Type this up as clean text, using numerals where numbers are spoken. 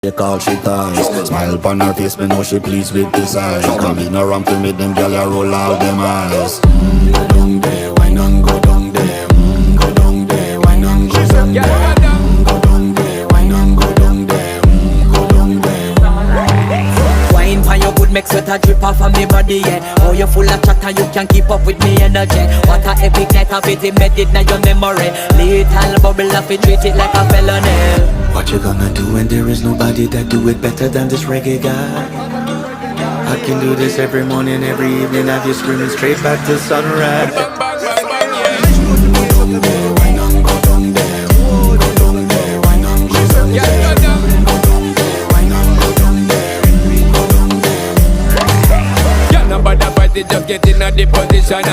Take all she ties. Smile upon her face, me know she pleased with this eyes. Coming around to me, them gyal a roll out them eyes. Go down there, wine and go down there. Go down there, wine and go down there. Go down there, wine and go down there. Go down there. Wine for your good, make sweat a drip off of me body, yeah. Oh, you full of chatter, you can't keep up with me energy. What a epic night of it, embedded in your memory. Little bubble up, it treat it like a felony. What you gonna do when there is nobody that do it better than this reggae guy? I can do this every morning, every evening, have you screaming straight back to sunrise. Go down there, wine and go down there. Go down there, wine and go down there. Go down there, wine and go down there. Go down there. Can't nobody fight it, just get in a the position